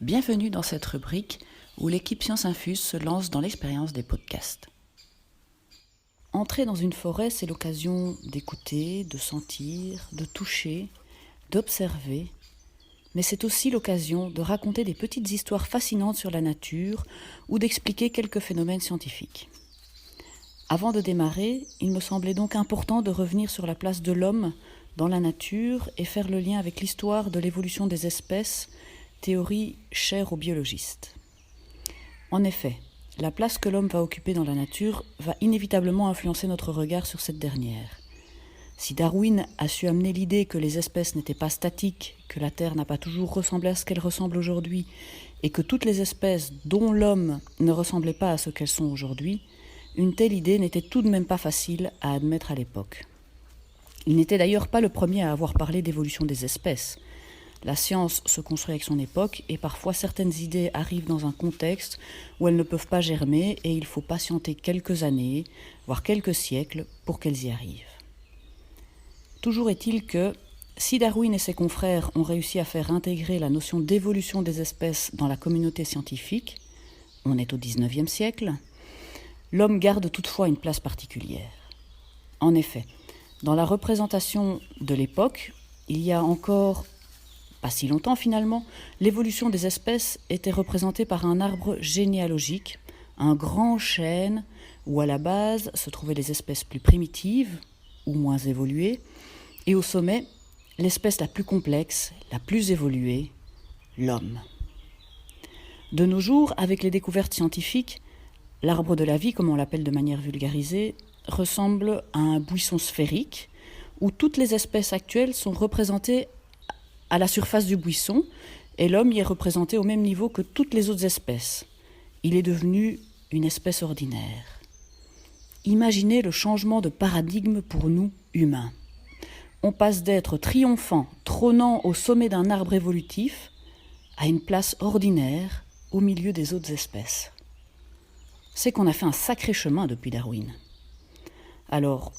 Bienvenue dans cette rubrique où l'équipe Science Infuse se lance dans l'expérience des podcasts. Entrer dans une forêt, c'est l'occasion d'écouter, de sentir, de toucher, d'observer, mais c'est aussi l'occasion de raconter des petites histoires fascinantes sur la nature ou d'expliquer quelques phénomènes scientifiques. Avant de démarrer, il me semblait donc important de revenir sur la place de l'homme dans la nature et faire le lien avec l'histoire de l'évolution des espèces, théorie chère aux biologistes. En effet, la place que l'homme va occuper dans la nature va inévitablement influencer notre regard sur cette dernière. Si Darwin a su amener l'idée que les espèces n'étaient pas statiques, que la Terre n'a pas toujours ressemblé à ce qu'elle ressemble aujourd'hui, et que toutes les espèces, dont l'homme, ne ressemblaient pas à ce qu'elles sont aujourd'hui, une telle idée n'était tout de même pas facile à admettre à l'époque. Il n'était d'ailleurs pas le premier à avoir parlé d'évolution des espèces. La science se construit avec son époque et parfois certaines idées arrivent dans un contexte où elles ne peuvent pas germer et il faut patienter quelques années, voire quelques siècles, pour qu'elles y arrivent. Toujours est-il que, si Darwin et ses confrères ont réussi à faire intégrer la notion d'évolution des espèces dans la communauté scientifique, on est au XIXe siècle, l'homme garde toutefois une place particulière. En effet, dans la représentation de l'époque, il y a encore pas si longtemps finalement, l'évolution des espèces était représentée par un arbre généalogique, un grand chêne où à la base se trouvaient les espèces plus primitives ou moins évoluées, et au sommet, l'espèce la plus complexe, la plus évoluée, l'homme. De nos jours, avec les découvertes scientifiques, l'arbre de la vie, comme on l'appelle de manière vulgarisée, ressemble à un buisson sphérique où toutes les espèces actuelles sont représentées à la surface du buisson, et l'homme y est représenté au même niveau que toutes les autres espèces. Il est devenu une espèce ordinaire. Imaginez le changement de paradigme pour nous, humains. On passe d'être triomphant, trônant au sommet d'un arbre évolutif, à une place ordinaire au milieu des autres espèces. C'est qu'on a fait un sacré chemin depuis Darwin. Alors,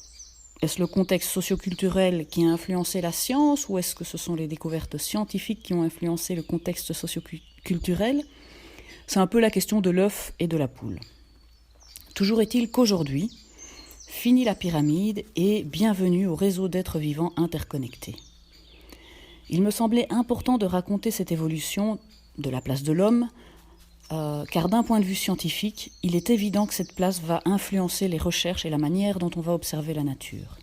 est-ce le contexte socioculturel qui a influencé la science ou est-ce que ce sont les découvertes scientifiques qui ont influencé le contexte socioculturel ? C'est un peu la question de l'œuf et de la poule. Toujours est-il qu'aujourd'hui, fini la pyramide et bienvenue au réseau d'êtres vivants interconnectés. Il me semblait important de raconter cette évolution de la place de l'homme, car d'un point de vue scientifique, il est évident que cette place va influencer les recherches et la manière dont on va observer la nature.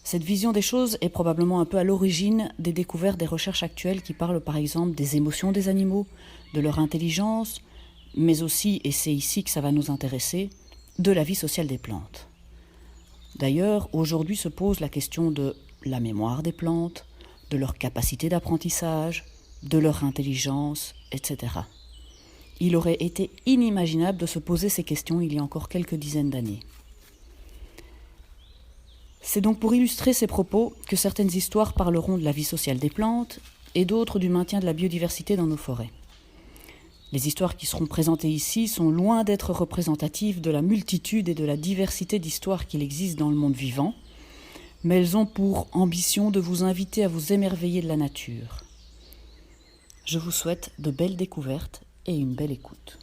Cette vision des choses est probablement un peu à l'origine des découvertes des recherches actuelles qui parlent par exemple des émotions des animaux, de leur intelligence, mais aussi, et c'est ici que ça va nous intéresser, de la vie sociale des plantes. D'ailleurs, aujourd'hui se pose la question de la mémoire des plantes, de leur capacité d'apprentissage, de leur intelligence, etc. Il aurait été inimaginable de se poser ces questions il y a encore quelques dizaines d'années. C'est donc pour illustrer ces propos que certaines histoires parleront de la vie sociale des plantes et d'autres du maintien de la biodiversité dans nos forêts. Les histoires qui seront présentées ici sont loin d'être représentatives de la multitude et de la diversité d'histoires qu'il existe dans le monde vivant, mais elles ont pour ambition de vous inviter à vous émerveiller de la nature. Je vous souhaite de belles découvertes et une belle écoute.